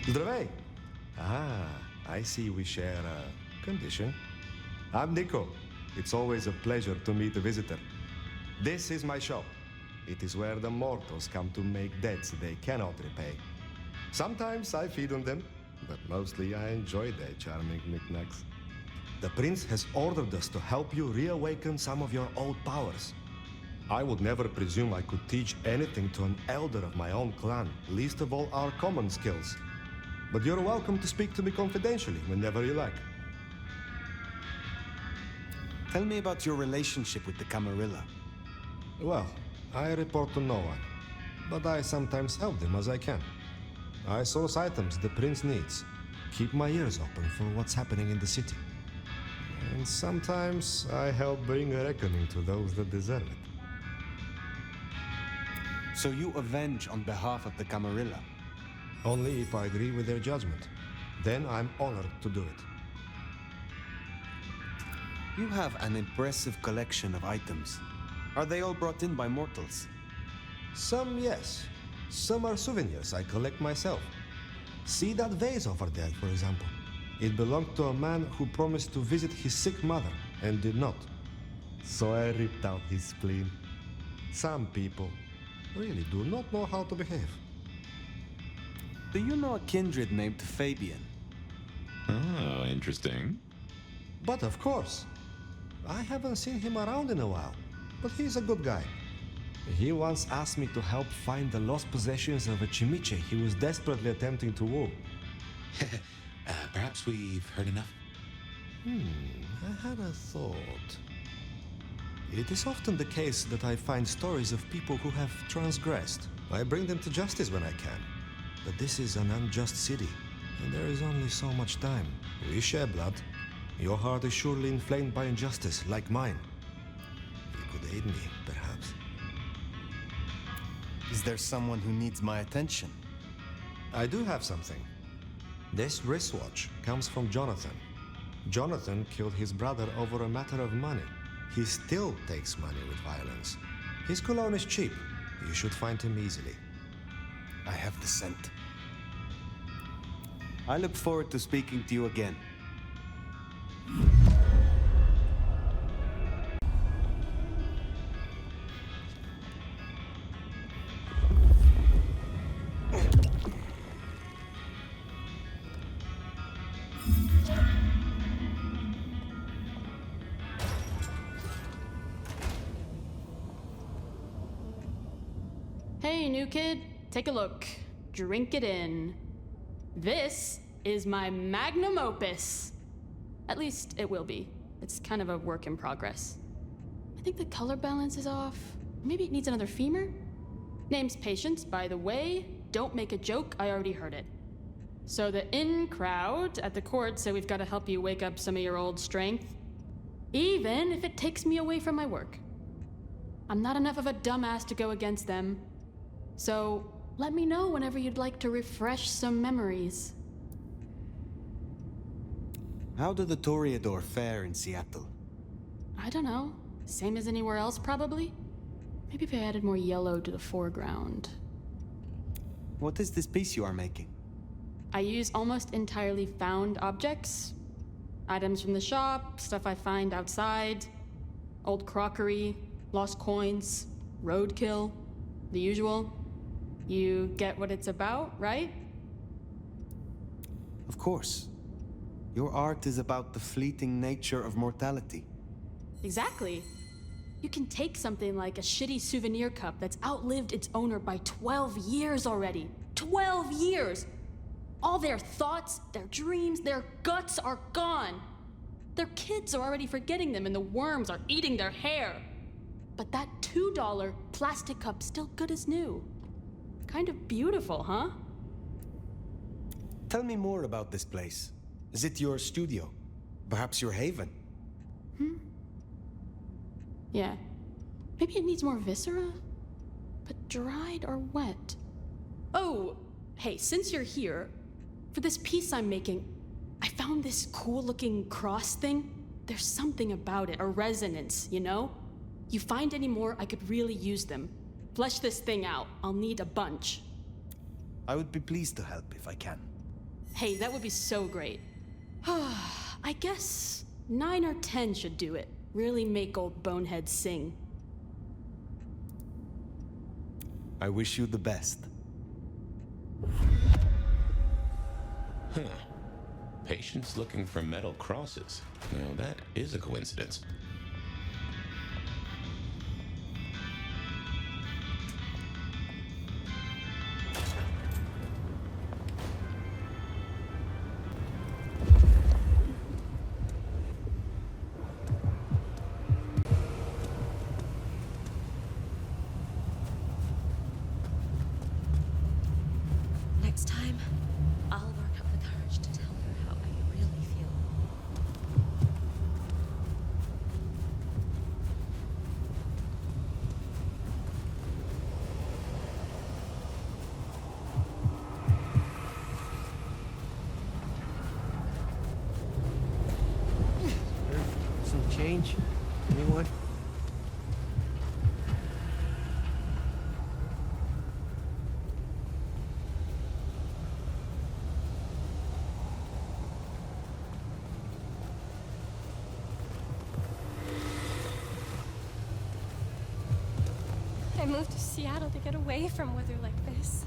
Здравей! I see we share a condition. I'm Nico. It's always a pleasure to meet a visitor. This is my shop. It is where the mortals come to make debts they cannot repay. Sometimes I feed on them, but mostly I enjoy their charming knickknacks. The prince has ordered us to help you reawaken some of your old powers. I would never presume I could teach anything to an elder of my own clan, least of all our common skills. But you're welcome to speak to me confidentially whenever you like. Tell me about your relationship with the Camarilla. Well, I report to no one, but I sometimes help them as I can. I source items the prince needs, keep my ears open for what's happening in the city. And sometimes I help bring a reckoning to those that deserve it. So you avenge on behalf of the Camarilla? Only if I agree with their judgment. Then I'm honored to do it. You have an impressive collection of items. Are they all brought in by mortals? Some, yes. Some are souvenirs I collect myself. See that vase over there, for example. It belonged to a man who promised to visit his sick mother and did not. So I ripped out his spleen. Some people really do not know how to behave. Do you know a kindred named Fabian? Oh, interesting. But of course. I haven't seen him around in a while, but he's a good guy. He once asked me to help find the lost possessions of a chimiche he was desperately attempting to woo. Perhaps we've heard enough. I had a thought. It is often the case that I find stories of people who have transgressed. I bring them to justice when I can. But this is an unjust city, and there is only so much time. We share blood. Your heart is surely inflamed by injustice, like mine. You could aid me, perhaps. Is there someone who needs my attention? I do have something. This wristwatch comes from Jonathan. Jonathan killed his brother over a matter of money. He still takes money with violence. His cologne is cheap. You should find him easily. I have the scent. I look forward to speaking to you again. Hey, new kid, take a look. Drink it in. This is my magnum opus. At least it will be. It's kind of a work in progress. I think the color balance is off. Maybe it needs another femur? Name's Patience, by the way. Don't make a joke, I already heard it. So the in crowd at the court said we've got to help you wake up some of your old strength. Even if it takes me away from my work. I'm not enough of a dumbass to go against them. So let me know whenever you'd like to refresh some memories. How do the Toreador fare in Seattle? I don't know. Same as anywhere else, probably? Maybe if I added more yellow to the foreground. What is this piece you are making? I use almost entirely found objects. Items from the shop, stuff I find outside, old crockery, lost coins, roadkill, the usual. You get what it's about, right? Of course. Your art is about the fleeting nature of mortality. Exactly. You can take something like a shitty souvenir cup that's outlived its owner by 12 years already. 12 years! All their thoughts, their dreams, their guts are gone. Their kids are already forgetting them and the worms are eating their hair. But that $2 plastic cup's still good as new. Kind of beautiful, huh? Tell me more about this place. Is it your studio? Perhaps your haven? Yeah. Maybe it needs more viscera? But dried or wet? Oh, hey, since you're here, for this piece I'm making, I found this cool-looking cross thing. There's something about it, a resonance, you know? You find any more, I could really use them. Flesh this thing out. I'll need a bunch. I would be pleased to help if I can. Hey, that would be so great. I guess 9 or 10 should do it. Really make old Bonehead sing. I wish you the best. Huh. Patients looking for metal crosses. Now that is a coincidence. Next time, I'll work up the courage to tell her how I really feel. Some change? Anyone? I moved to Seattle to get away from weather like this.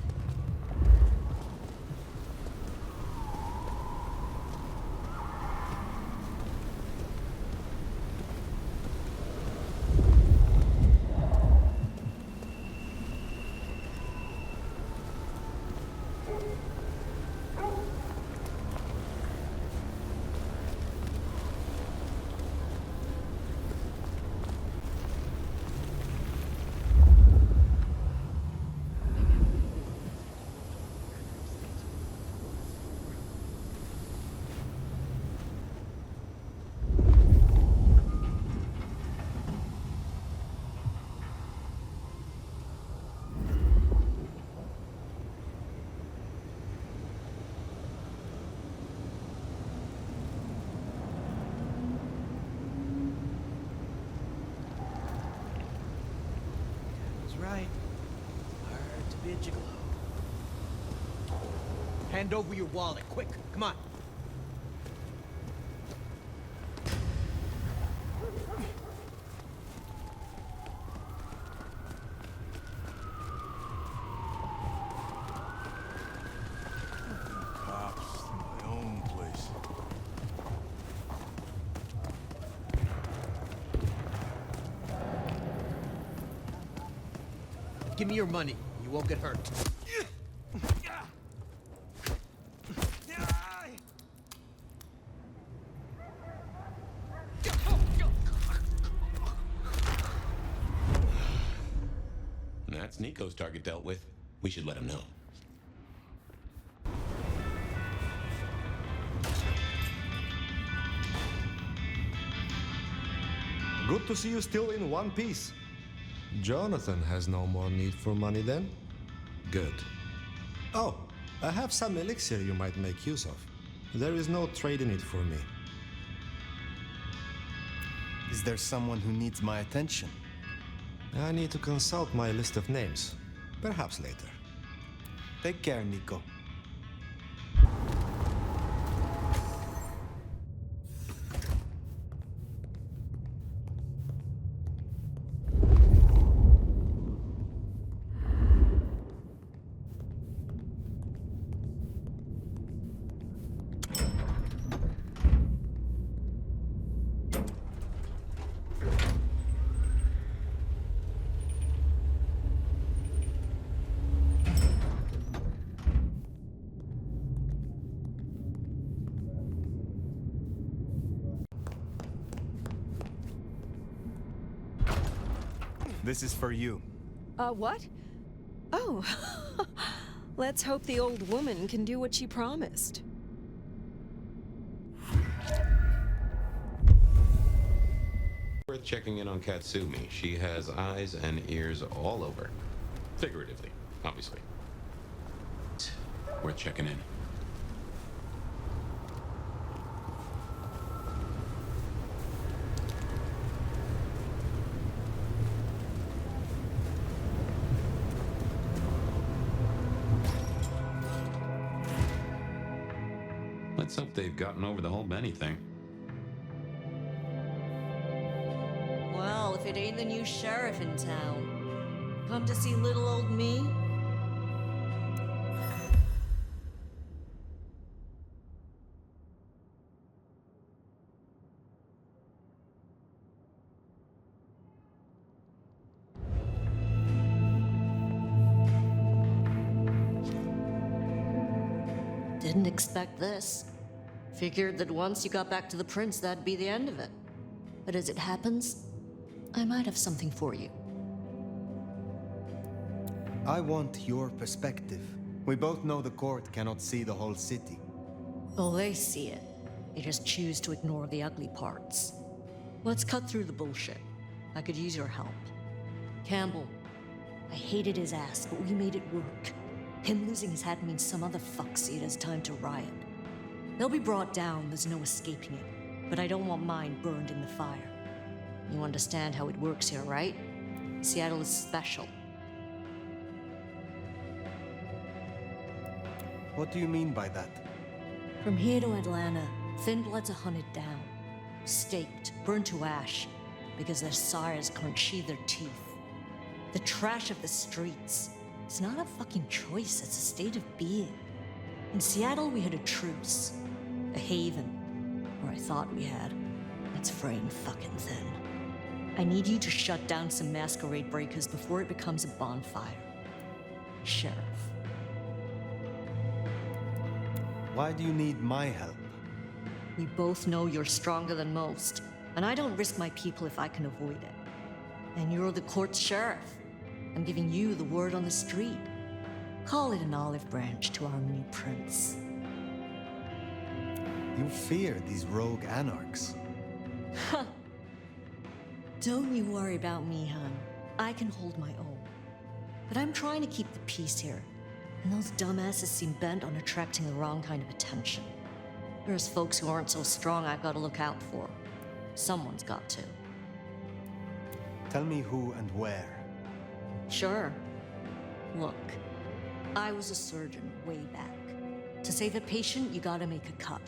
Right. Hard to be a gigolo. Hand over your wallet, quick. Come on. Cops in my own place. Give me your money. You won't get hurt. That's Nico's target dealt with. We should let him know. Good to see you still in one piece. Jonathan has no more need for money then? Good. Oh, I have some elixir you might make use of. There is no trade in it for me. Is there someone who needs my attention? I need to consult my list of names. Perhaps later. Take care, Nico. This is for you. What? Oh. Let's hope the old woman can do what she promised. Worth checking in on Katsumi. She has eyes and ears all over. Figuratively, obviously. Worth checking in. Let's hope they've gotten over the whole Benny thing. Well, if it ain't the new sheriff in town. Come to see little old me? Didn't expect this. Figured that once you got back to the prince, that'd be the end of it. But as it happens, I might have something for you. I want your perspective. We both know the court cannot see the whole city. Oh, they see it. They just choose to ignore the ugly parts. Let's cut through the bullshit. I could use your help. Campbell, I hated his ass, but we made it work. Him losing his hat means some other fuck see it as time to riot. They'll be brought down, there's no escaping it. But I don't want mine burned in the fire. You understand how it works here, right? Seattle is special. What do you mean by that? From here to Atlanta, thin bloods are hunted down, staked, burned to ash, because their sires can't sheathe their teeth. The trash of the streets. It's not a fucking choice, it's a state of being. In Seattle, we had a truce. A haven. Or I thought we had. It's fraying fucking thin. I need you to shut down some masquerade breakers before it becomes a bonfire. Sheriff. Why do you need my help? We both know you're stronger than most, and I don't risk my people if I can avoid it. And you're the court's sheriff. I'm giving you the word on the street. Call it an olive branch to our new prince. You fear these rogue anarchs. Don't you worry about me, hon. I can hold my own. But I'm trying to keep the peace here, and those dumbasses seem bent on attracting the wrong kind of attention. There's folks who aren't so strong I've got to look out for. Someone's got to. Tell me who and where. Sure. Look, I was a surgeon way back. To save a patient, you gotta make a cut.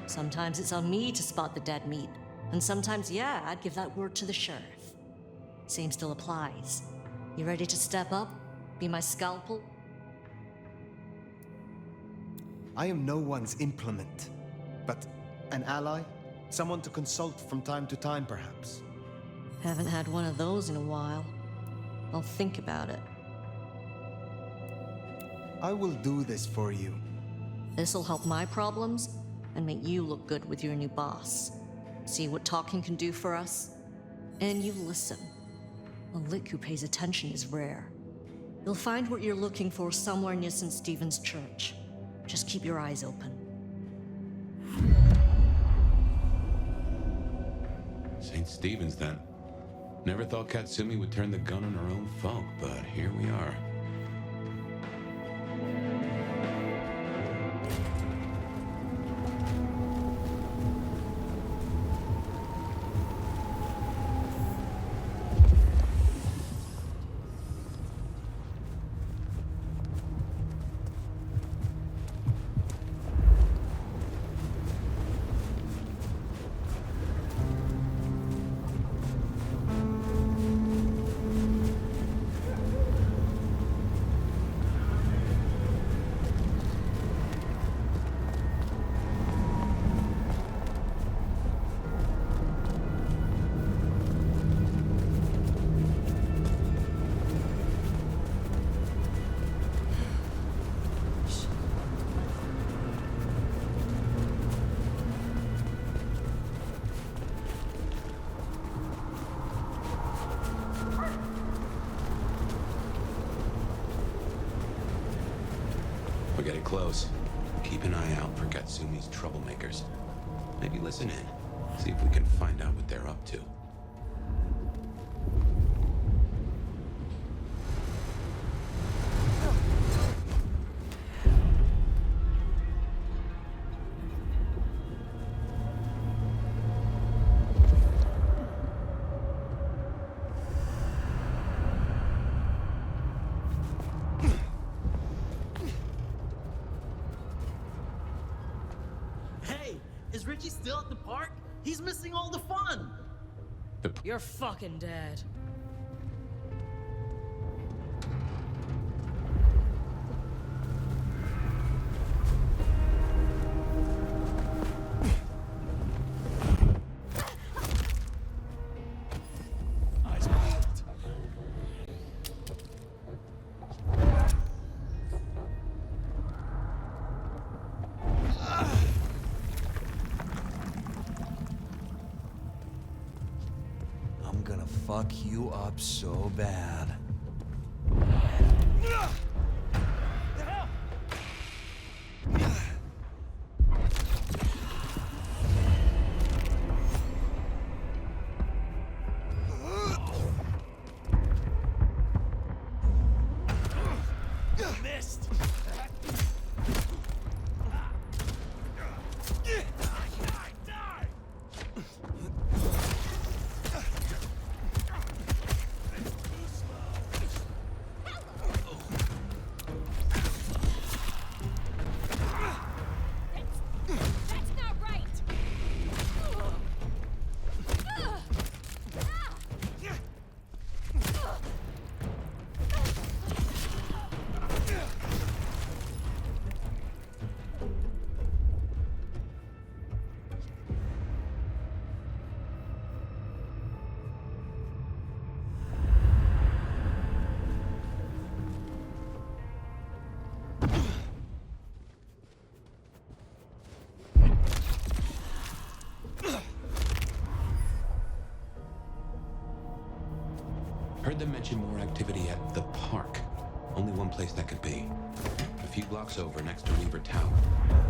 Sometimes it's on me to spot the dead meat, and sometimes, yeah, I'd give that word to the sheriff. Same still applies. You ready to step up? Be my scalpel? I am no one's implement, but an ally? Someone to consult from time to time, perhaps. Haven't had one of those in a while. I'll think about it. I will do this for you. This'll help my problems and make you look good with your new boss. See what talking can do for us? And you listen. A lick who pays attention is rare. You'll find what you're looking for somewhere near St. Stephen's Church. Just keep your eyes open. St. Stephen's, then. Never thought Katsumi would turn the gun on her own folk, but here we are. We're getting close. Keep an eye out for Katsumi's troublemakers. Maybe listen in. See if we can find out what they're up to. still at the park? He's missing all the fun! You're fucking dead. Eyes peeled. I'm gonna fuck you up so bad. Missed. That's not right! Heard them mention more activity at the park. Only one place that could be. A few blocks over, next to Weaver Tower.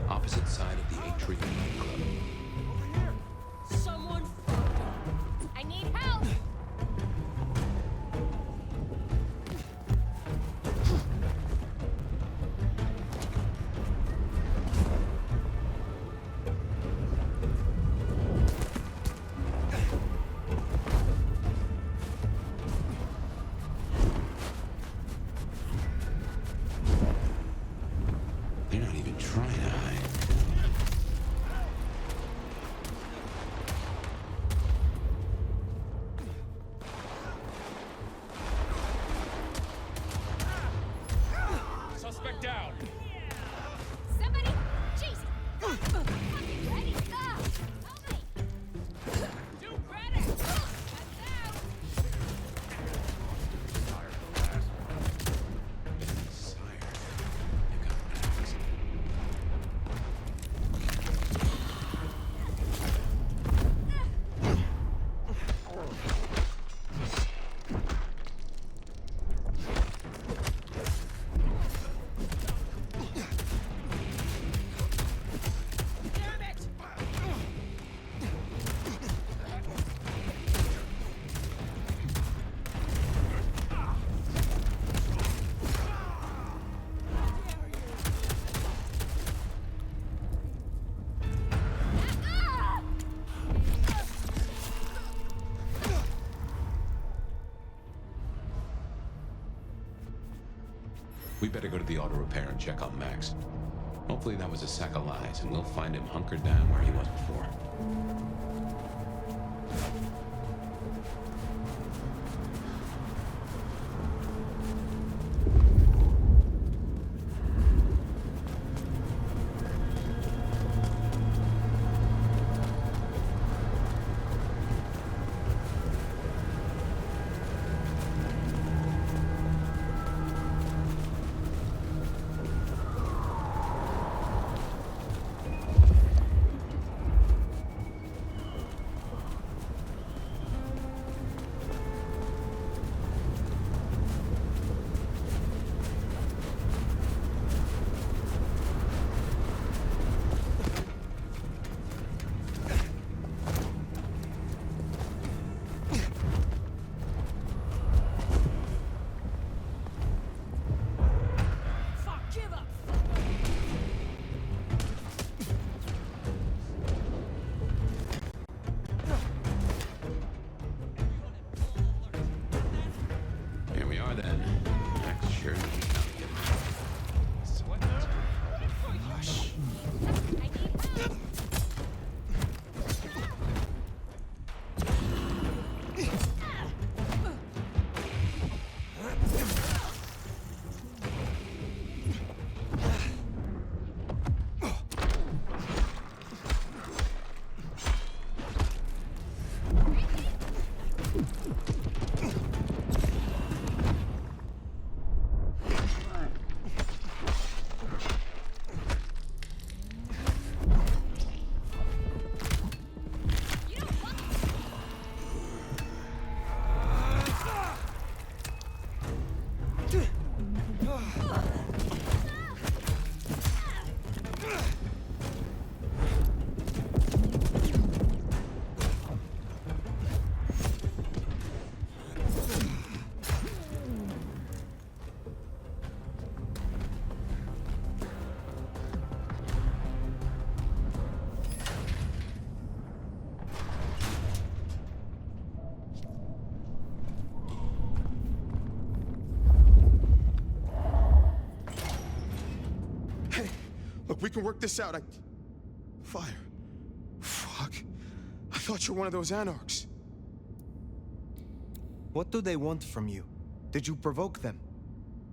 Opposite side of the Atrium nightclub. Someone fucked up. I need help! They're not even trying to hide. Suspect down. Somebody! Jesus! Fucking ready! Help me! Do better! That's out! Sire, you got mags. Damn it! We better go to the auto repair and check on Max. Hopefully that was a sack of lies, and we'll find him hunkered down where he was before. we can work this out. Fire. Fuck. I thought you were one of those anarchs. What do they want from you? Did you provoke them?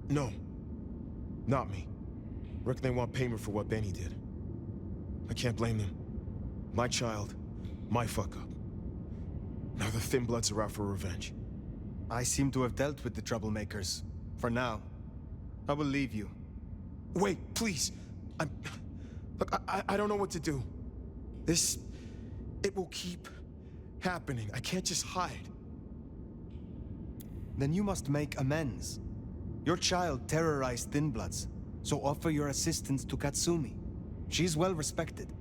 No. Not me. Reckon they want payment for what Benny did. I can't blame them. My child, my fuck up. Now the Thin Bloods are out for revenge. I seem to have dealt with the troublemakers. For now. I will leave you. Wait, please. Look, I don't know what to do. It will keep happening. I can't just hide. Then you must make amends. Your child terrorized Thin Bloods, so offer your assistance to Katsumi. She's well respected.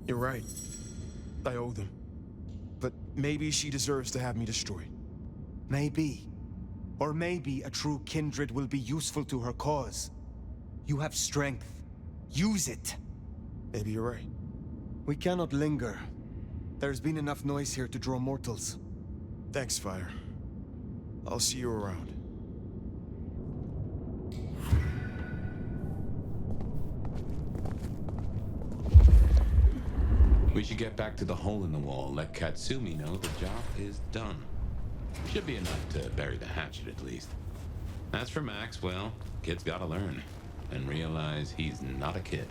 You're right. I owe them. But maybe she deserves to have me destroyed. Maybe. Or maybe a true kindred will be useful to her cause. You have strength. Use it. Maybe you're right. We cannot linger. There's been enough noise here to draw mortals. Thanks, Fire. I'll see you around. We should get back to the hole in the wall, let Katsumi know the job is done. Should be enough to bury the hatchet, at least. As for Max, well, kid's gotta learn, and realize he's not a kid.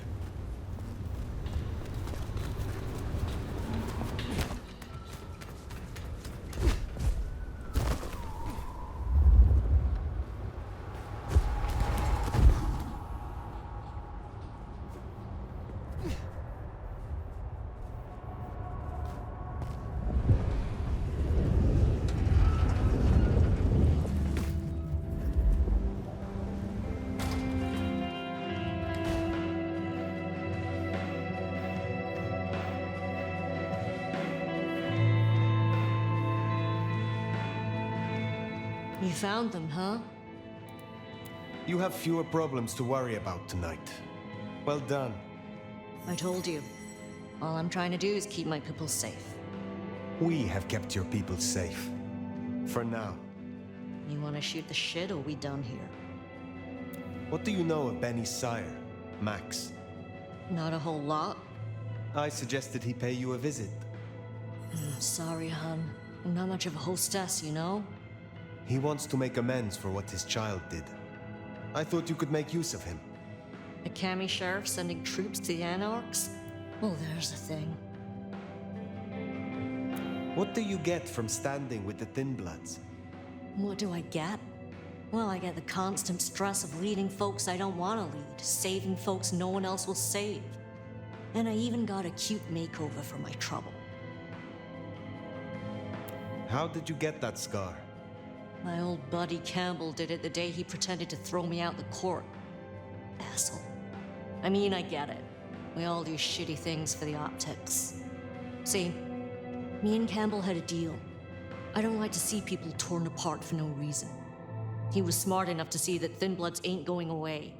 You found them, huh? You have fewer problems to worry about tonight. Well done. I told you. All I'm trying to do is keep my people safe. We have kept your people safe. For now. You want to shoot the shit, or we done here? What do you know of Benny's sire, Max? Not a whole lot. I suggested he pay you a visit. Sorry, hon. I'm not much of a hostess, you know? He wants to make amends for what his child did. I thought you could make use of him. A Kami sheriff sending troops to the Anarchs? Well, there's a thing. What do you get from standing with the Thin Bloods? What do I get? Well, I get the constant stress of leading folks I don't want to lead, saving folks no one else will save. And I even got a cute makeover for my trouble. How did you get that scar? My old buddy Campbell did it the day he pretended to throw me out the court. Asshole. I mean, I get it. We all do shitty things for the optics. See, me and Campbell had a deal. I don't like to see people torn apart for no reason. He was smart enough to see that Thin Bloods ain't going away.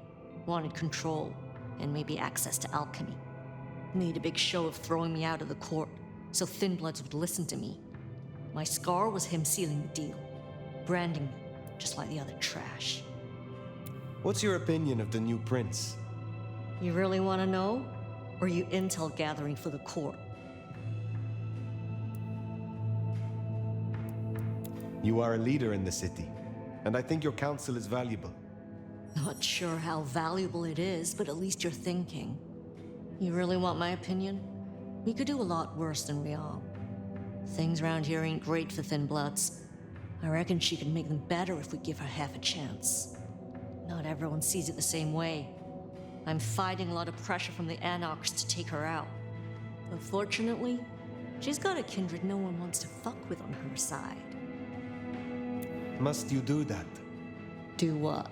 Wanted control, and maybe access to alchemy. Made a big show of throwing me out of the court, so Thin Bloods would listen to me. My scar was him sealing the deal. Branding me, just like the other trash. What's your opinion of the new prince? You really want to know? Or are you intel gathering for the court? You are a leader in the city, and I think your counsel is valuable. Not sure how valuable it is, but at least you're thinking. You really want my opinion? We could do a lot worse than we are. Things around here ain't great for Thin Bloods. I reckon she could make them better if we give her half a chance. Not everyone sees it the same way. I'm fighting a lot of pressure from the Anarchs to take her out. Unfortunately, she's got a kindred no one wants to fuck with on her side. Must you do that? Do what?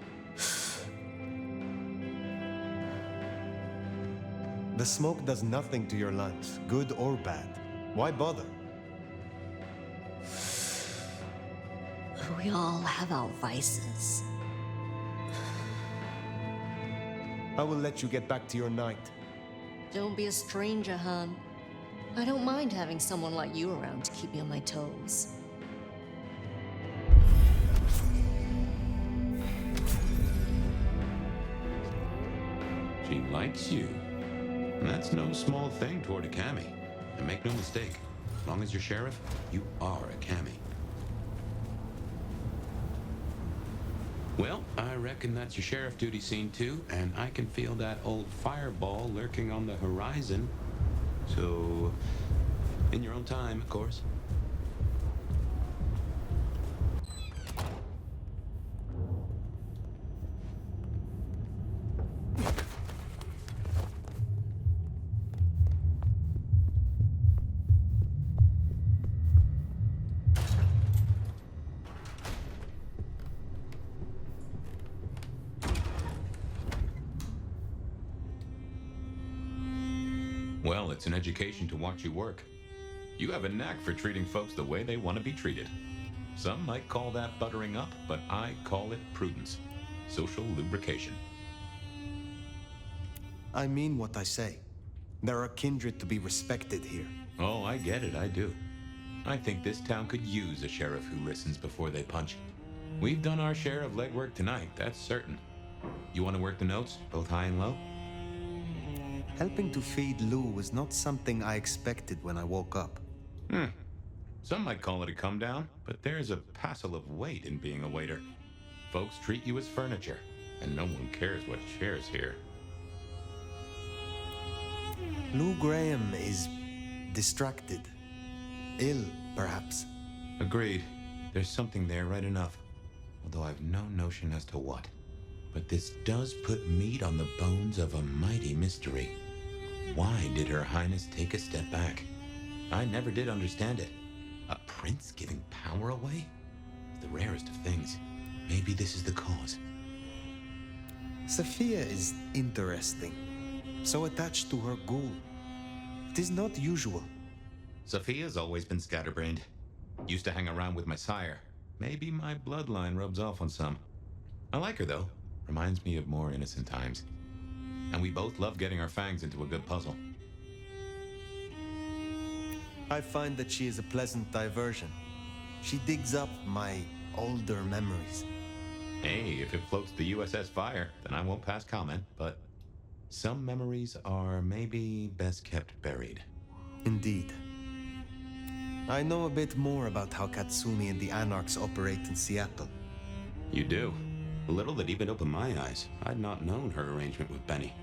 The smoke does nothing to your lungs, good or bad. Why bother? We all have our vices. I will let you get back to your night. Don't be a stranger, hon. I don't mind having someone like you around to keep me on my toes. She likes you. And that's no small thing toward a cammie. And make no mistake, as long as you're sheriff, you are a cammie. Well, I reckon that's your sheriff duty scene too, and I can feel that old fireball lurking on the horizon. So, in your own time, of course. Well, it's an education to watch you work. You have a knack for treating folks the way they want to be treated. Some might call that buttering up, but I call it prudence. Social lubrication. I mean what I say. There are kindred to be respected here. Oh, I get it, I do. I think this town could use a sheriff who listens before they punch. We've done our share of legwork tonight, that's certain. You want to work the notes, both high and low? Helping to feed Lou was not something I expected when I woke up. Some might call it a come down, but there's a passel of weight in being a waiter. Folks treat you as furniture, and no one cares what shares here. Lou Graham is distracted. Ill, perhaps. Agreed. There's something there right enough. Although I've no notion as to what. But this does put meat on the bones of a mighty mystery. Why did Her Highness take a step back? I never did understand it. A prince giving power away? The rarest of things. Maybe this is the cause. Sophia is interesting. So attached to her ghoul. It is not usual. Sophia's always been scatterbrained. Used to hang around with my sire. Maybe my bloodline rubs off on some. I like her, though. Reminds me of more innocent times. And we both love getting our fangs into a good puzzle. I find that she is a pleasant diversion. She digs up my older memories. Hey, if it floats the USS Fire, then I won't pass comment, but some memories are maybe best kept buried. Indeed. I know a bit more about how Katsumi and the Anarchs operate in Seattle. You do? A little that even opened my eyes. I'd not known her arrangement with Benny.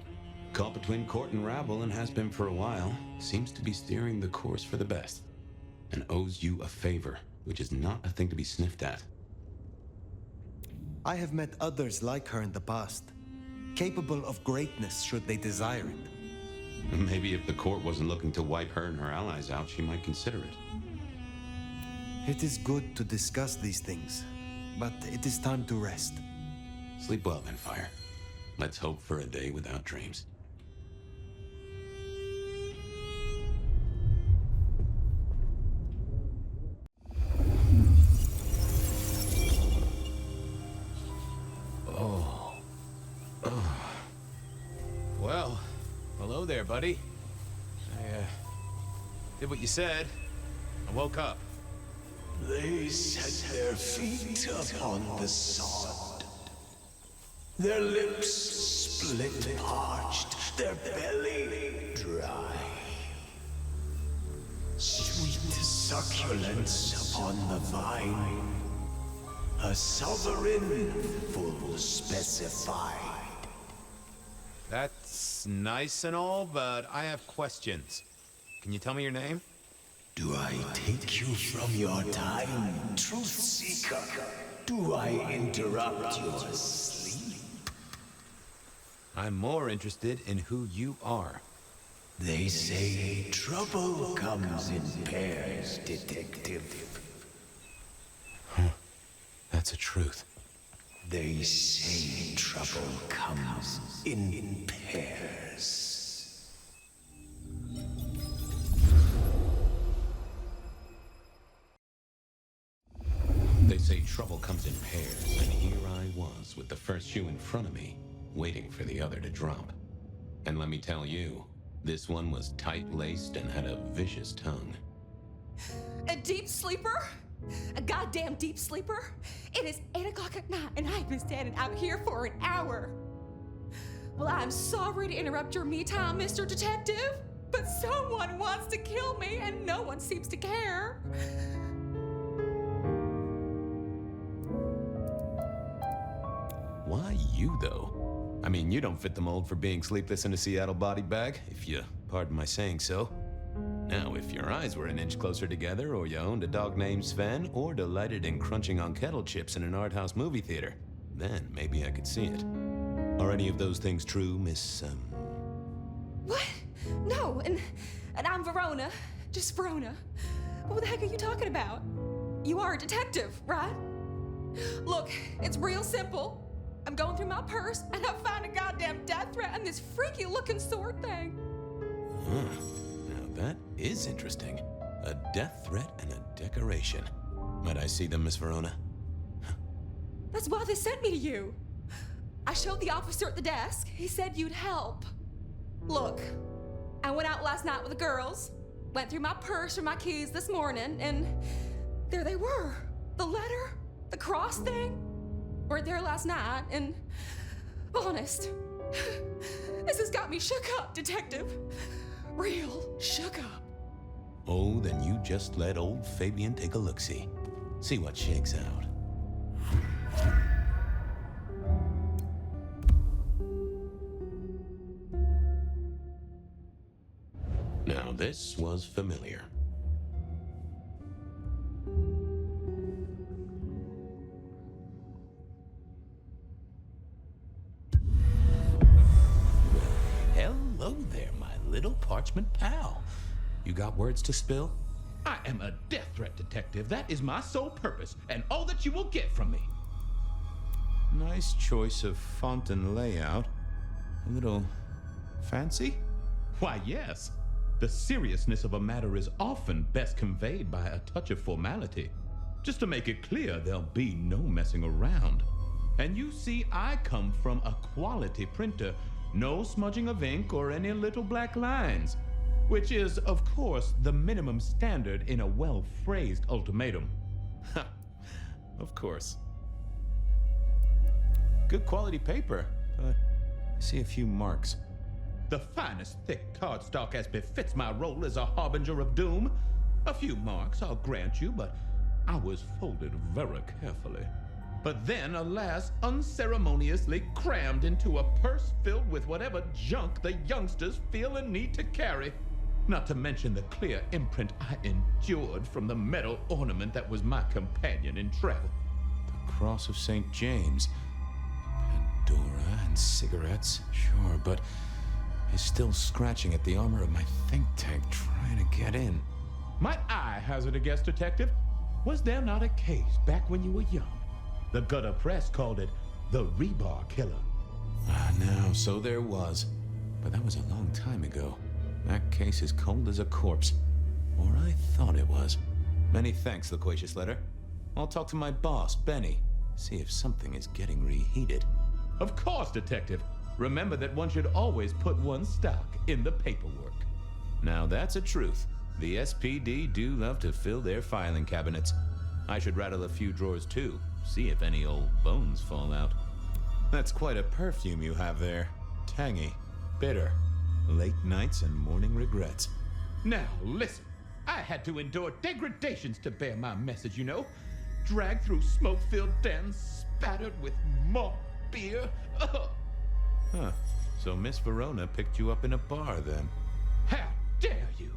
Caught between court and rabble and has been for a while. Seems to be steering the course for the best. And owes you a favor, which is not a thing to be sniffed at. I have met others like her in the past. Capable of greatness should they desire it. Maybe if the court wasn't looking to wipe her and her allies out, she might consider it. It is good to discuss these things, but it is time to rest. Sleep well then, Fire. Let's hope for a day without dreams. Well, hello there, buddy. I did what you said. I woke up. They set their feet upon the sod. Their lips split parched, their belly dry. Sweet succulence upon the vine. A sovereign full specified. That's nice and all, but I have questions. Can you tell me your name? Do I take you from your time, truth seeker? Do I interrupt your sleep? I'm more interested in who you are. They say trouble comes in pairs, detective. That's a truth. They say trouble comes in pairs. They say trouble comes in pairs, and here I was with the first shoe in front of me, waiting for the other to drop. And let me tell you, this one was tight-laced and had a vicious tongue. A deep sleeper? A goddamn deep sleeper? It is 8 o'clock at night and I've been standing out here for an hour. Well, I'm sorry to interrupt your me time, Mr. Detective, but someone wants to kill me and no one seems to care. Why you, though? I mean, you don't fit the mold for being sleepless in a Seattle body bag, if you pardon my saying so. Now, if your eyes were an inch closer together, or you owned a dog named Sven, or delighted in crunching on kettle chips in an art house movie theater, then maybe I could see it. Are any of those things true, Miss, What? No, and I'm Verona. Just Verona. What the heck are you talking about? You are a detective, right? Look, it's real simple. I'm going through my purse, and I find a goddamn death threat and this freaky-looking sword thing. Huh. Now that is interesting. A death threat and a decoration. Might I see them, Miss Verona? That's why they sent me to you. I showed the officer at the desk. He said you'd help. Look, I went out last night with the girls, went through my purse for my keys this morning, and there they were. The letter, the cross thing, were there last night, and honest, this has got me shook up, Detective. Real shook up. Oh, then you just let old Fabian take a look-see. See what shakes out. Now this was familiar. Hello there, my little parchment pal. You got words to spill? I am a death threat detective. That is my sole purpose, and all that you will get from me. Nice choice of font and layout. A little fancy? Why, yes. The seriousness of a matter is often best conveyed by a touch of formality. Just to make it clear, there'll be no messing around. And you see, I come from a quality printer. No smudging of ink or any little black lines. Which is, of course, the minimum standard in a well-phrased ultimatum. Ha! Of course. Good quality paper, but I see a few marks. The finest thick cardstock as befits my role as a harbinger of doom. A few marks, I'll grant you, but I was folded very carefully. But then, alas, unceremoniously crammed into a purse filled with whatever junk the youngsters feel a need to carry. Not to mention the clear imprint I endured from the metal ornament that was my companion in travel. The Cross of St. James. Pandora and cigarettes, sure, but he's still scratching at the armor of my think tank trying to get in. Might I hazard a guess, Detective? Was there not a case back when you were young? The gutter press called it the Rebar Killer. No, so there was. But that was a long time ago. That case is cold as a corpse. Or I thought it was. Many thanks, loquacious letter. I'll talk to my boss, Benny. See if something is getting reheated. Of course, Detective. Remember that one should always put one's stock in the paperwork. Now that's a truth. The SPD do love to fill their filing cabinets. I should rattle a few drawers too. See if any old bones fall out. That's quite a perfume you have there. Tangy, bitter, late nights and morning regrets. Now, listen. I had to endure degradations to bear my message, you know. Dragged through smoke-filled dens, spattered with malt beer. Ugh. Huh. So Miss Verona picked you up in a bar, then? How dare you?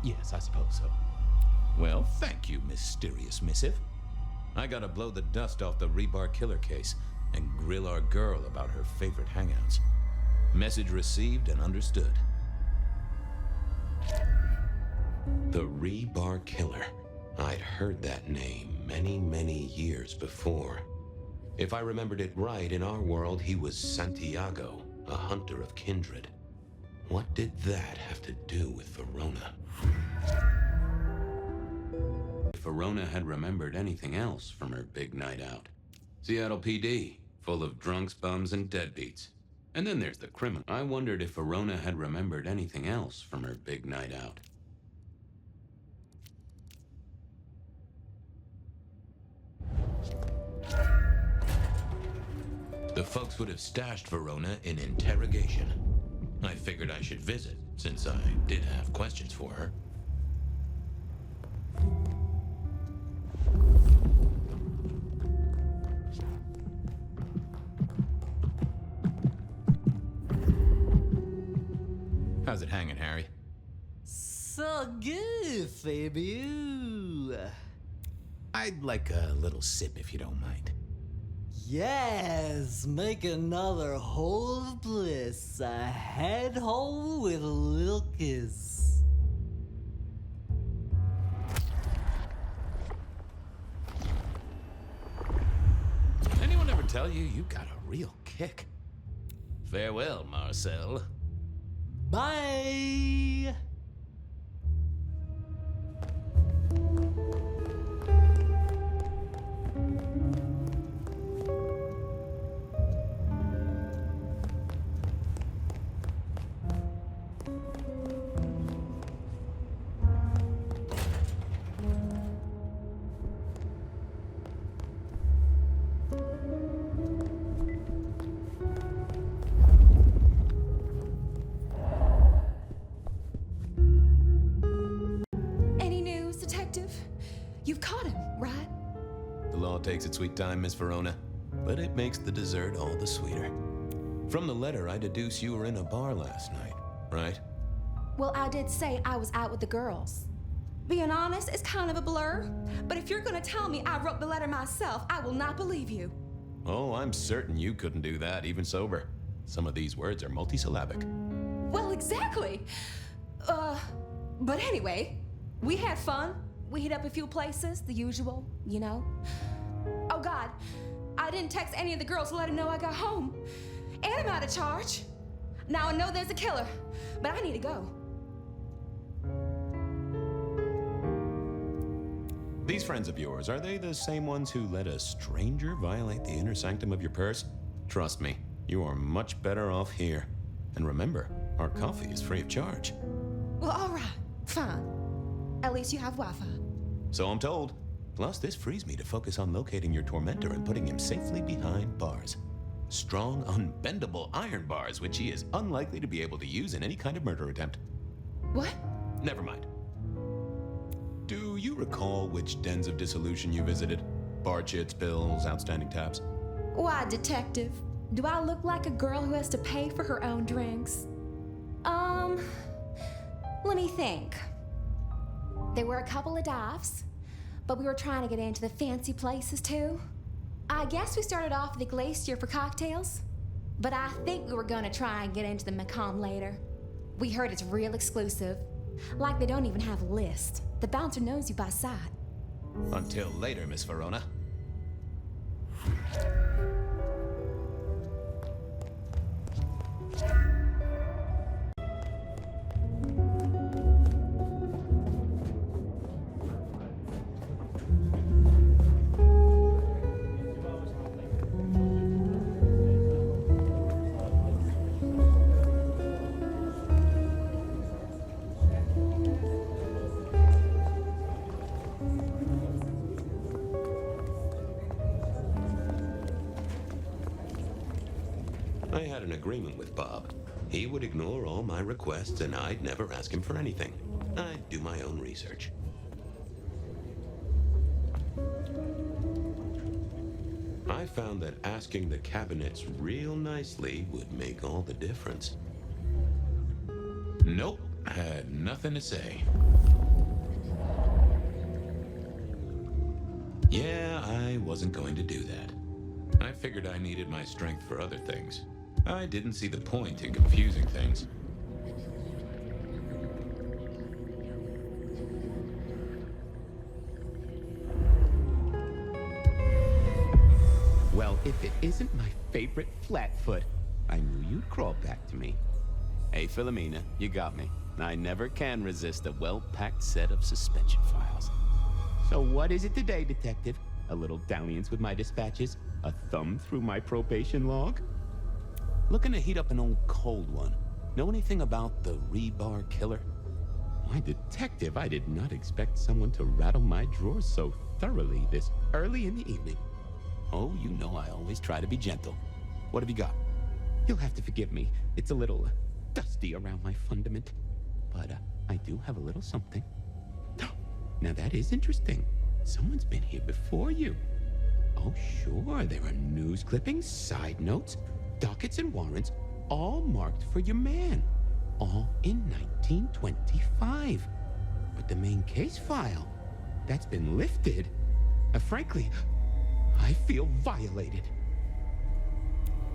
Yes, I suppose so. Well, thank you, mysterious missive. I gotta blow the dust off the Rebar Killer case and grill our girl about her favorite hangouts. Message received and understood. The Rebar Killer. I'd heard that name many, many years before. If I remembered it right, in our world, he was Santiago, a hunter of kindred. What did that have to do with Verona? If Verona had remembered anything else from her big night out. Seattle PD, full of drunks, bums, and deadbeats. And then there's the criminal. I wondered if Verona had remembered anything else from her big night out. folks would have stashed Verona in interrogation. I figured I should visit, since I did have questions for her. How's it hanging, Harry? So good, Fabio. I'd like a little sip if you don't mind. Yes, make another hole of bliss. A head hole with a little kiss. Anyone ever tell you you got a real kick? Farewell, Marcel. Bye! You've caught him, right? The law takes its sweet time, Miss Verona, but it makes the dessert all the sweeter. From the letter, I deduce you were in a bar last night, right? Well, I did say I was out with the girls. Being honest, it's kind of a blur, but if you're gonna tell me I wrote the letter myself, I will not believe you. Oh, I'm certain you couldn't do that, even sober. Some of these words are multisyllabic. Well, exactly. But anyway, we had fun. We hit up a few places, the usual, you know. Oh God, I didn't text any of the girls to let them know I got home. And I'm out of charge. Now I know there's a killer, but I need to go. These friends of yours, are they the same ones who let a stranger violate the inner sanctum of your purse? Trust me, you are much better off here. And remember, our coffee is free of charge. Well, all right, fine. At least you have Wi-Fi. So I'm told. Plus, this frees me to focus on locating your tormentor and putting him safely behind bars. Strong, unbendable iron bars, which he is unlikely to be able to use in any kind of murder attempt. What? Never mind. Do you recall which dens of dissolution you visited? Bar chits, pills, outstanding tabs? Why, detective? Do I look like a girl who has to pay for her own drinks? Let me think. There were a couple of dives, but we were trying to get into the fancy places too. I guess we started off at the Glacier for cocktails, but I think we were gonna try and get into the Macomb later. We heard it's real exclusive. Like they don't even have a list. The bouncer knows you by sight. Until later, Miss Verona. I had an agreement with Bob. He would ignore all my requests and I'd never ask him for anything. I'd do my own research. I found that asking the cabinets real nicely would make all the difference. Nope, had nothing to say. Yeah, I wasn't going to do that. I figured I needed my strength for other things. I didn't see the point in confusing things. Well, if it isn't my favorite Flatfoot, I knew you'd crawl back to me. Hey, Philomena, you got me. I never can resist a well-packed set of suspension files. So what is it today, Detective? A little dalliance with my dispatches? A thumb through my probation log? Looking to heat up an old cold one. Know anything about the rebar killer? Why, Detective, I did not expect someone to rattle my drawers so thoroughly this early in the evening. Oh, you know I always try to be gentle. What have you got? You'll have to forgive me. It's a little dusty around my fundament. But I do have a little something. Now that is interesting. Someone's been here before you. Oh, sure. There are news clippings, side notes, dockets, and warrants, all marked for your man. All in 1925. But the main case file, that's been lifted. Frankly, I feel violated.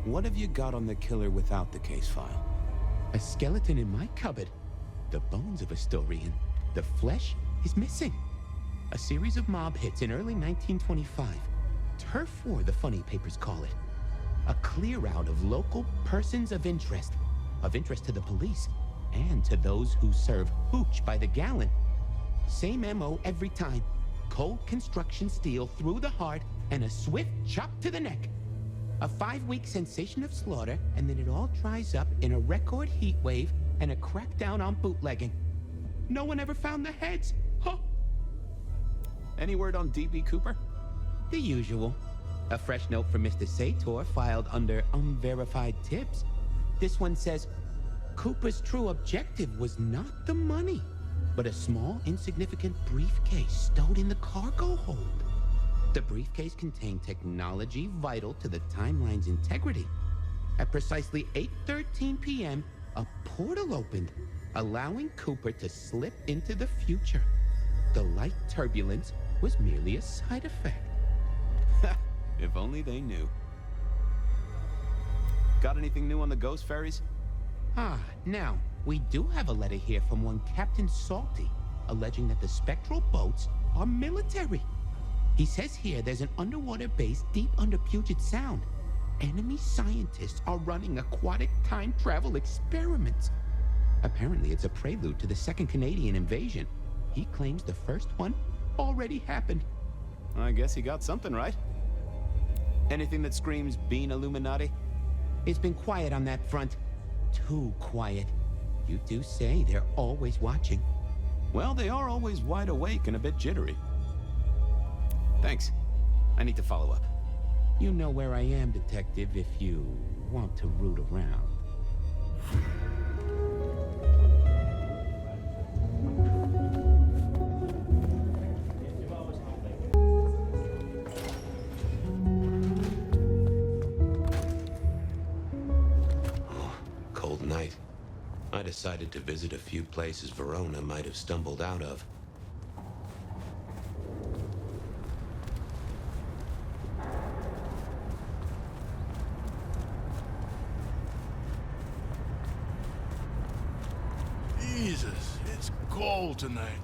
What have you got on the killer without the case file? A skeleton in my cupboard. The bones of a Storian. The flesh is missing. A series of mob hits in early 1925. Turf war, the funny papers call it. A clear out of local persons of interest to the police, and to those who serve hooch by the gallon. Same MO every time. Cold construction steel through the heart and a swift chop to the neck. A 5-week sensation of slaughter, and then it all dries up in a record heat wave and a crackdown on bootlegging. No one ever found the heads. Huh. Any word on D.B. Cooper? The usual. A fresh note from Mr. Sator filed under unverified tips. This one says, Cooper's true objective was not the money, but a small, insignificant briefcase stowed in the cargo hold. The briefcase contained technology vital to the timeline's integrity. At precisely 8:13 p.m., a portal opened, allowing Cooper to slip into the future. The light turbulence was merely a side effect. If only they knew. Got anything new on the ghost ferries? Now, we do have a letter here from one Captain Salty, alleging that the spectral boats are military. He says here there's an underwater base deep under Puget Sound. Enemy scientists are running aquatic time travel experiments. Apparently, it's a prelude to the Second Canadian invasion. He claims the first one already happened. I guess he got something right. Anything that screams Bean Illuminati? It's been quiet on that front. Too quiet. You do say they're always watching. Well, they are always wide awake and a bit jittery. Thanks. I need to follow up. You know where I am, Detective, if you want to root around. Cold night. I decided to visit a few places Verona might have stumbled out of. Jesus, it's cold tonight.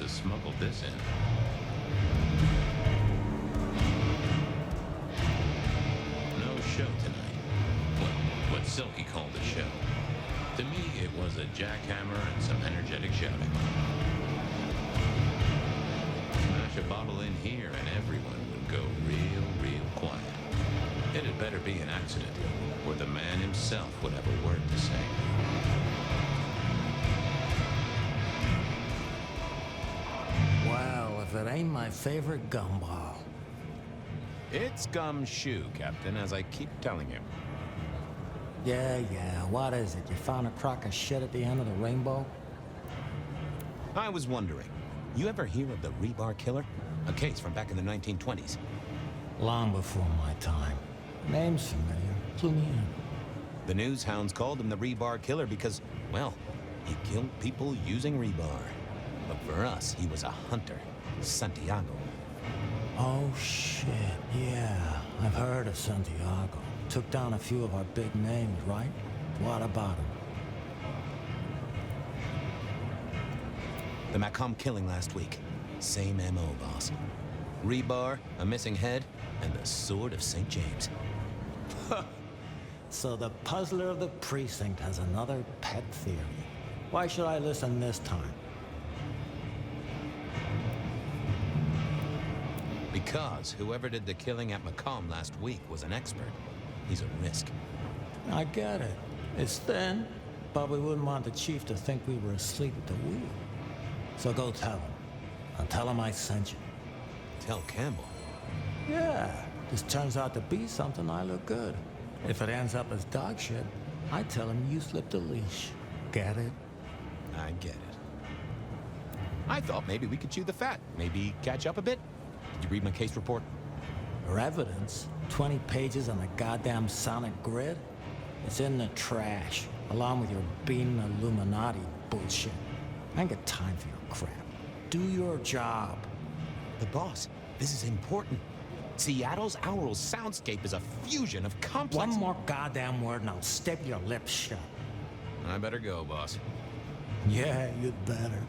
Smuggled this in. No show tonight. What Silky called a show. To me, it was a jackhammer and some energetic shouting. Smash a bottle in here and everyone would go real quiet. It had better be an accident, or the man himself would have a word to say. Well, if it ain't my favorite gumball. It's gumshoe, Captain, as I keep telling you. Yeah, what is it? You found a crock of shit at the end of the rainbow? I was wondering, you ever hear of the Rebar Killer? A case from back in the 1920s. Long before my time. Name's familiar. Clue me in. The news hounds called him the Rebar Killer because, well, he killed people using rebar. But for us, he was a hunter. Santiago. Oh, shit. Yeah, I've heard of Santiago. Took down a few of our big names, right? What about him? The Macomb killing last week. Same MO, boss. Rebar, a missing head, and the Sword of St. James. So the puzzler of the precinct has another pet theory. Why should I listen this time? Because whoever did the killing at Macomb last week was an expert. He's a risk. I get it. It's thin, but we wouldn't want the chief to think we were asleep at the wheel. So go tell him. And tell him I sent you. Tell Campbell? Yeah, this turns out to be something I look good. If it ends up as dog shit, I tell him you slipped a leash. Get it? I get it. I thought maybe we could chew the fat. Maybe catch up a bit. Did you read my case report? For evidence, 20 pages on a goddamn sonic grid? It's in the trash, along with your bean Illuminati bullshit. I ain't got time for your crap. Do your job. The boss, this is important. Seattle's aural soundscape is a fusion of complex... One more goddamn word and I'll staple your lips shut. I better go, boss. Yeah, you'd better.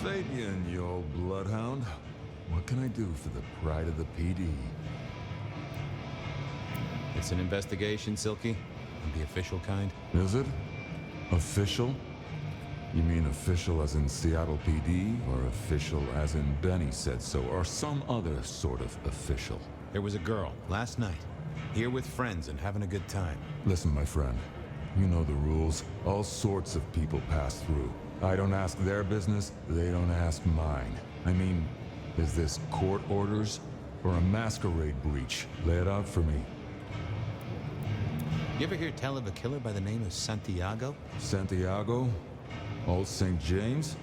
Fabian, you old bloodhound. What can I do for the pride of the PD? It's an investigation, Silky. The official kind. Is it? Official? You mean official as in Seattle PD, or official as in Benny said so, or some other sort of official? There was a girl, last night, here with friends and having a good time. Listen, my friend. You know the rules. All sorts of people pass through. I don't ask their business, they don't ask mine. I mean, is this court orders or a masquerade breach? Lay it out for me. You ever hear tell of a killer by the name of Santiago? Santiago? Old St. James?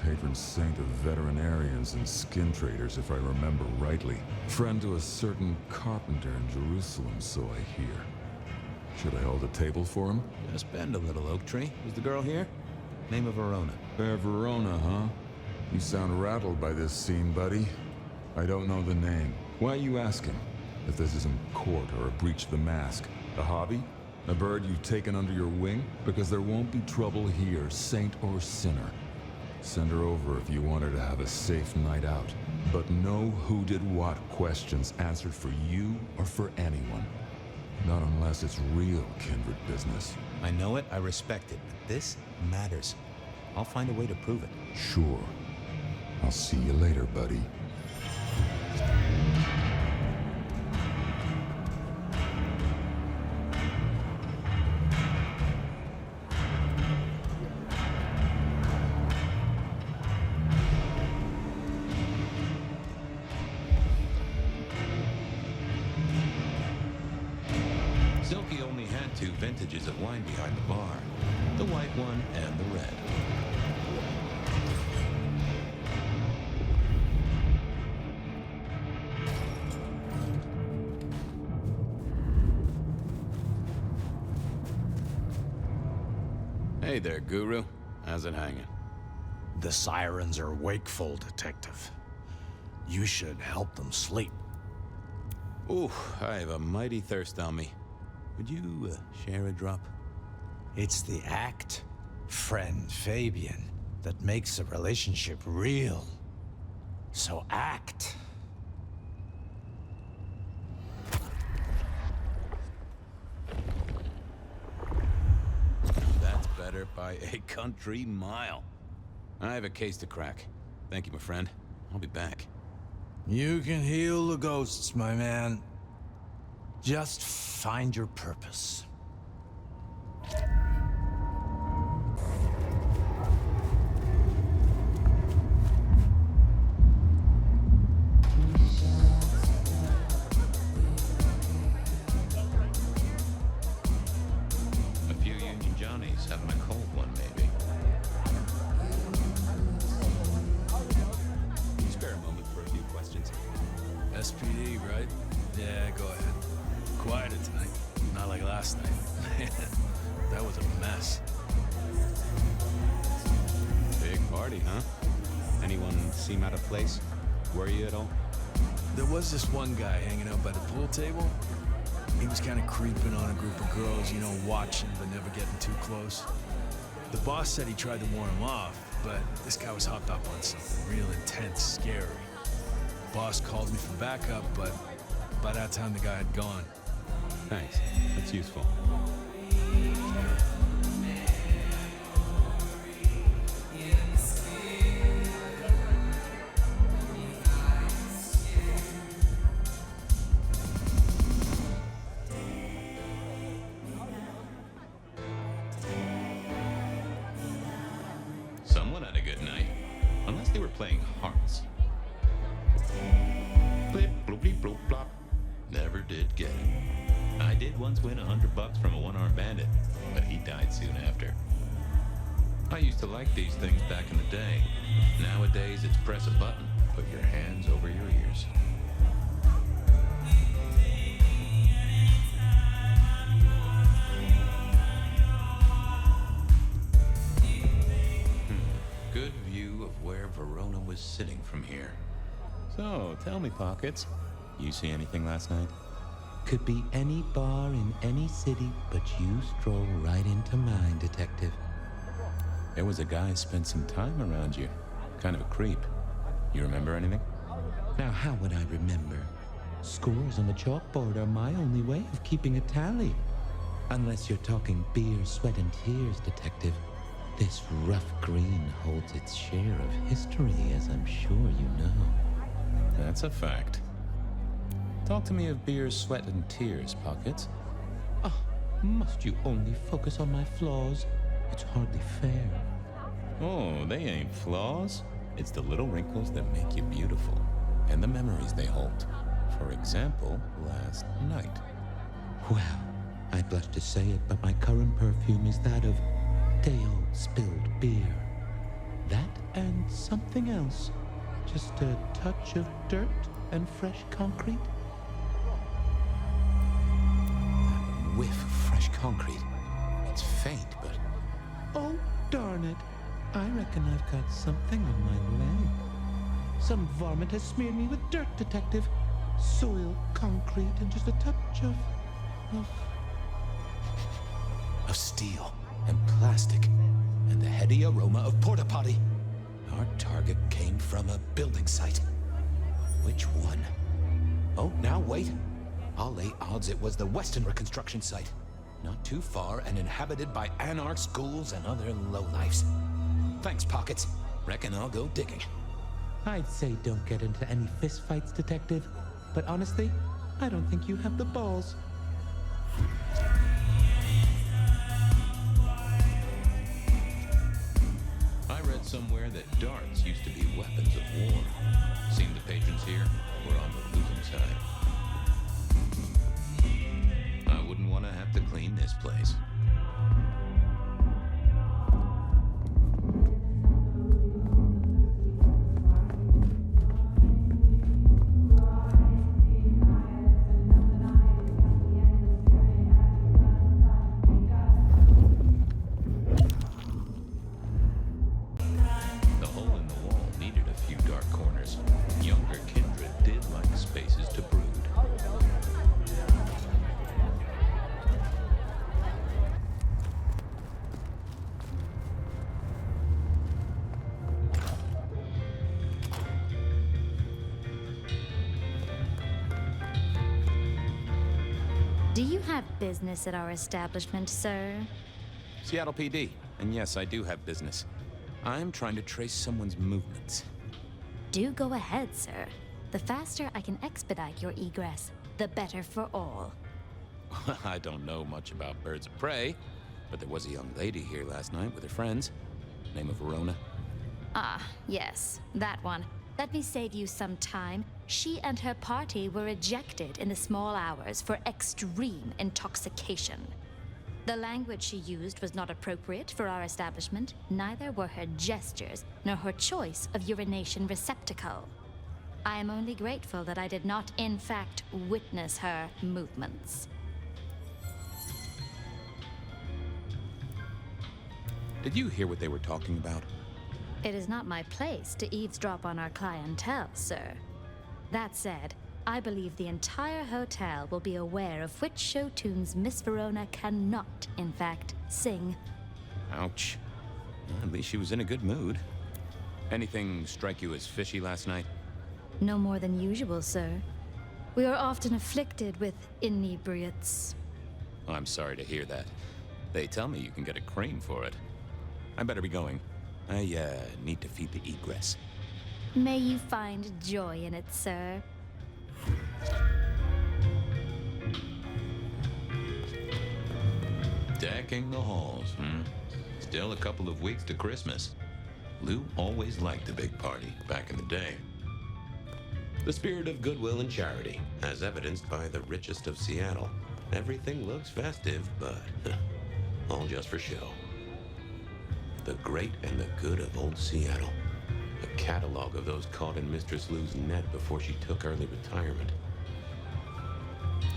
Patron saint of veterinarians and skin traders, if I remember rightly. Friend to a certain carpenter in Jerusalem, so I hear. Should I hold a table for him? Just bend a little, Oak Tree. Was the girl here? Name of Verona. Verona, huh? You sound rattled by this scene, buddy. I don't know the name. Why are you asking? If this isn't court or a breach of the mask. A hobby? A bird you've taken under your wing? Because there won't be trouble here, saint or sinner. Send her over if you want her to have a safe night out. But no who did what questions answered for you or for anyone. Not unless it's real kindred business. I know it, I respect it, but this matters. I'll find a way to prove it. Sure. I'll see you later, buddy. Silky only had 2 vintages of wine behind the bar. The white one and the red. Hey there, Guru. How's it hanging? The sirens are wakeful, Detective. You should help them sleep. Ooh, I have a mighty thirst on me. Would you share a drop? It's the act, friend Fabian, that makes a relationship real. So act. That's better by a country mile. I have a case to crack. Thank you, my friend. I'll be back. You can heal the ghosts, my man. Just find your purpose. A few Union Johnnies having a cold one, maybe. Spare a moment for a few questions. last night. Man, that was a mess. Big party, huh? Anyone seem out of place? Worry you at all? There was this one guy hanging out by the pool table. He was kind of creeping on a group of girls, you know, watching but never getting too close. The boss said he tried to warn him off, but this guy was hopped up on something real intense, scary. The boss called me for backup, but by that time the guy had gone. Thanks. That's useful. Someone had a good night. Unless they were playing hearts. Blip, bloop, bleep, bloop, blop. Never did get it. I did once win $100 from a one-armed bandit, but he died soon after. I used to like these things back in the day. Nowadays, it's press a button, put your hands over your ears. Good view of where Verona was sitting from here. So, tell me, Pockets. You see anything last night? Could be any bar in any city, but you stroll right into mine, detective. There was a guy spent some time around you. Kind of a creep. You remember anything? Now, how would I remember? Scores on the chalkboard are my only way of keeping a tally. Unless you're talking beer, sweat, and tears, detective. This rough green holds its share of history, as I'm sure you know. That's a fact. Talk to me of beer, sweat, and tears, Pockets. Oh, must you only focus on my flaws? It's hardly fair. Oh, they ain't flaws. It's the little wrinkles that make you beautiful, and the memories they hold. For example, last night. Well, I blush to say it, but my current perfume is that of day-old spilled beer. That and something else. Just a touch of dirt and fresh concrete. That whiff of fresh concrete. It's faint, but... Oh, darn it. I reckon I've got something on my leg. Some varmint has smeared me with dirt, detective. Soil, concrete, and just a touch of steel and plastic and the heady aroma of porta potty. Our target came from a building site. Which one? Oh, now wait. I'll lay odds it was the Western reconstruction site. Not too far and inhabited by anarchs, ghouls, and other lowlifes. Thanks, Pockets. Reckon I'll go digging. I'd say don't get into any fistfights, detective. But honestly, I don't think you have the balls. I read somewhere that darts used to be weapons of war. Seemed the patrons here were on the losing side. I wouldn't want to have to clean this place. The hole in the wall needed a few dark corners. Younger kindred did like spaces to brood. Do you have business at our establishment, sir? Seattle PD. And yes, I do have business. I'm trying to trace someone's movements. Do go ahead, sir. The faster I can expedite your egress, the better for all. I don't know much about birds of prey, but there was a young lady here last night with her friends. Name of Verona. Ah, yes, that one. Let me save you some time. She and her party were ejected in the small hours for extreme intoxication. The language she used was not appropriate for our establishment, neither were her gestures, nor her choice of urination receptacle. I am only grateful that I did not, in fact, witness her movements. Did you hear what they were talking about? It is not my place to eavesdrop on our clientele, sir. That said, I believe the entire hotel will be aware of which show tunes Miss Verona cannot, in fact, sing. Ouch. Well, at least she was in a good mood. Anything strike you as fishy last night? No more than usual, sir. We are often afflicted with inebriates. Oh, I'm sorry to hear that. They tell me you can get a cream for it. I better be going. I, need to feed the egress. May you find joy in it, sir. Decking the halls, Still a couple of weeks to Christmas. Lou always liked a big party back in the day. The spirit of goodwill and charity, as evidenced by the richest of Seattle. Everything looks festive, but all just for show. The great and the good of old Seattle. A catalog of those caught in Mistress Lou's net before she took early retirement.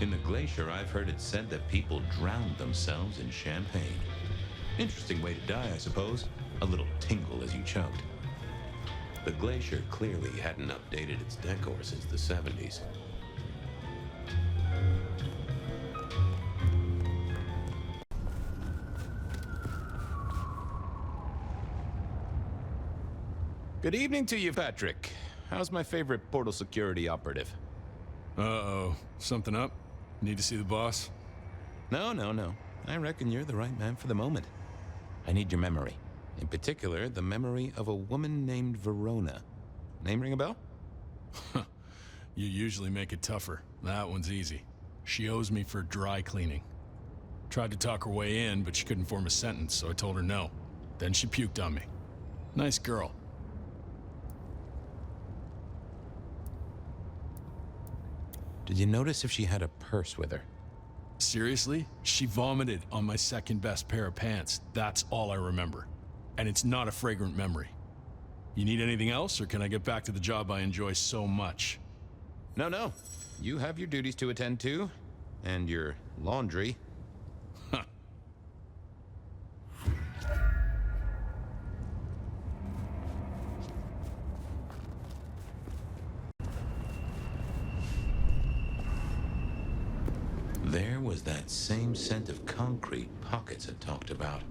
In the glacier, I've heard it said that people drowned themselves in champagne. Interesting way to die, I suppose. A little tingle as you choked. The glacier clearly hadn't updated its decor since the 70s. Good evening to you, Patrick. How's my favorite portal security operative? Uh-oh. Something up? Need to see the boss? No. I reckon you're the right man for the moment. I need your memory. In particular, the memory of a woman named Verona. Name ring a bell? You usually make it tougher. That one's easy. She owes me for dry cleaning. Tried to talk her way in, but she couldn't form a sentence, so I told her no. Then she puked on me. Nice girl. Did you notice if she had a purse with her? Seriously? She vomited on my second best pair of pants. That's all I remember. And it's not a fragrant memory. You need anything else, or can I get back to the job I enjoy so much? No. You have your duties to attend to, and your laundry. Huh. There was that same scent of concrete Pockets had talked about.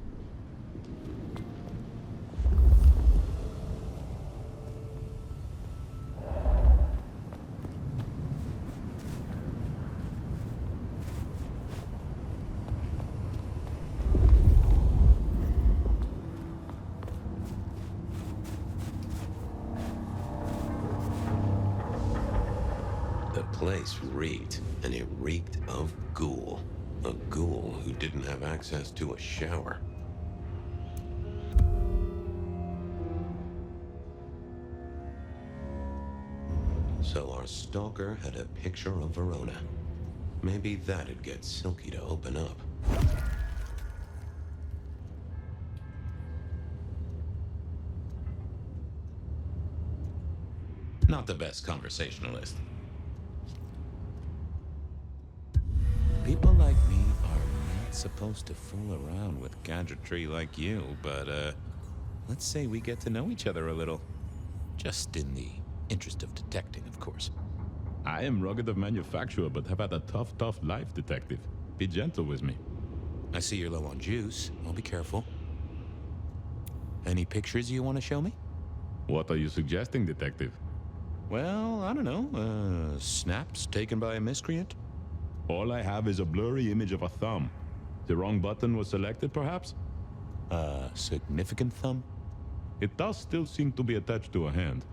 The place reeked, and it reeked of ghoul. A ghoul who didn't have access to a shower. So our stalker had a picture of Verona. Maybe that'd get Silky to open up. Not the best conversationalist. People like me are not supposed to fool around with gadgetry like you, but, let's say we get to know each other a little. Just in the interest of detecting, of course. I am rugged of manufacture, but have had a tough life, detective. Be gentle with me. I see you're low on juice. I'll be careful. Any pictures you want to show me? What are you suggesting, detective? Well, I don't know. Snaps taken by a miscreant? All I have is a blurry image of a thumb. The wrong button was selected, perhaps? A significant thumb? It does still seem to be attached to a hand.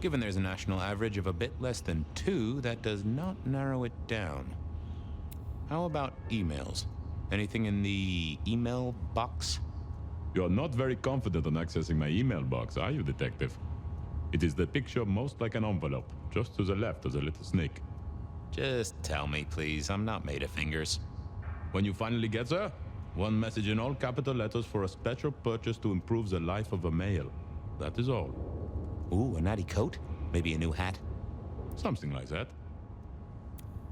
Given there's a national average of a bit less than 2, that does not narrow it down. How about emails? Anything in the email box? You're not very confident on accessing my email box, are you, detective? It is the picture most like an envelope. Just to the left is a little snake. Just tell me, please. I'm not made of fingers. When you finally get there, one message in all capital letters for a special purchase to improve the life of a male. That is all. Ooh, a natty coat? Maybe a new hat? Something like that.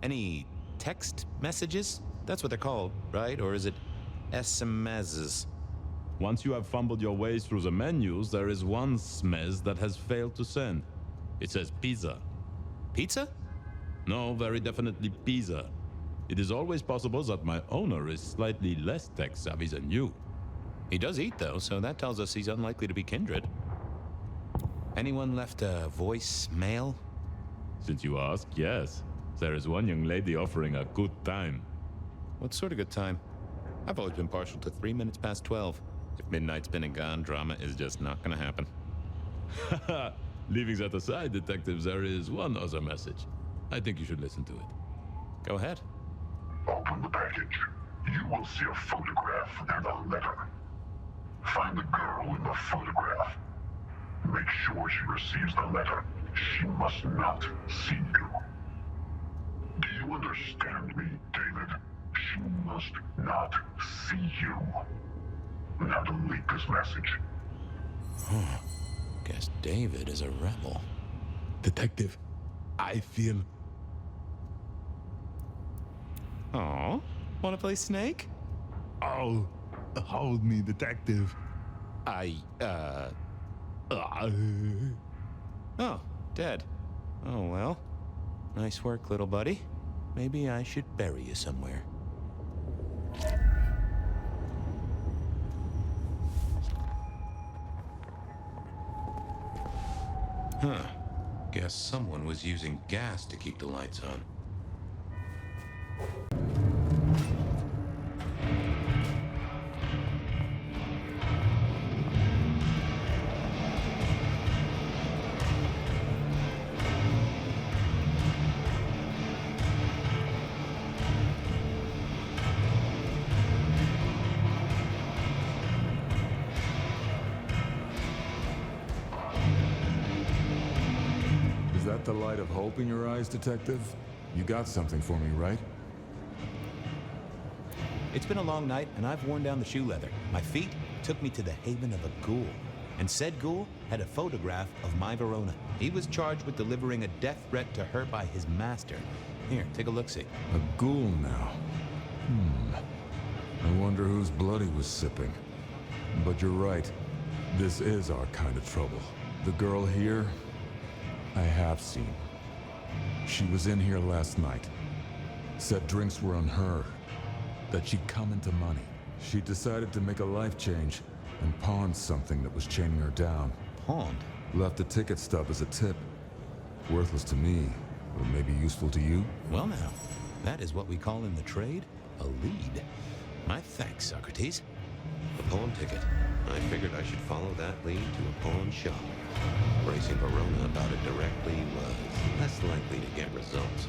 Any text messages? That's what they're called, right? Or is it SMSs? Once you have fumbled your way through the menus, there is one smez that has failed to send. It says pizza. Pizza? No, very definitely pizza. It is always possible that my owner is slightly less tech-savvy than you. He does eat, though, so that tells us he's unlikely to be kindred. Anyone left a voicemail? Since you ask, yes. There is one young lady offering a good time. What sort of good time? I've always been partial to 3 minutes past 12. If midnight's been and gone, drama is just not gonna happen. Haha, leaving that aside, detective, there is one other message. I think you should listen to it. Go ahead. Open the package. You will see a photograph and a letter. Find the girl in the photograph. Make sure she receives the letter. She must not see you. Do you understand me, David? She must not see you. Now delete this message. Guess David is a rebel. Detective, I feel... Aw, wanna play Snake? Oh, hold me, detective. Oh, dead. Oh, well. Nice work, little buddy. Maybe I should bury you somewhere. Huh. Guess someone was using gas to keep the lights on. Is that the light of hope in your eyes, Detective? You got something for me, right? It's been a long night, and I've worn down the shoe leather. My feet took me to the haven of a ghoul. And said ghoul had a photograph of my Verona. He was charged with delivering a death threat to her by his master. Here, take a look-see. A ghoul now. I wonder whose blood he was sipping. But you're right. This is our kind of trouble. The girl here, I have seen. She was in here last night. Said drinks were on her. That she'd come into money. She decided to make a life change and pawned something that was chaining her down. Pawned? Left a ticket stub as a tip. Worthless to me, but maybe useful to you? Well now, that is what we call in the trade a lead. My thanks, Socrates. The pawn ticket. I figured I should follow that lead to a pawn shop. Bracing Verona about it directly was less likely to get results.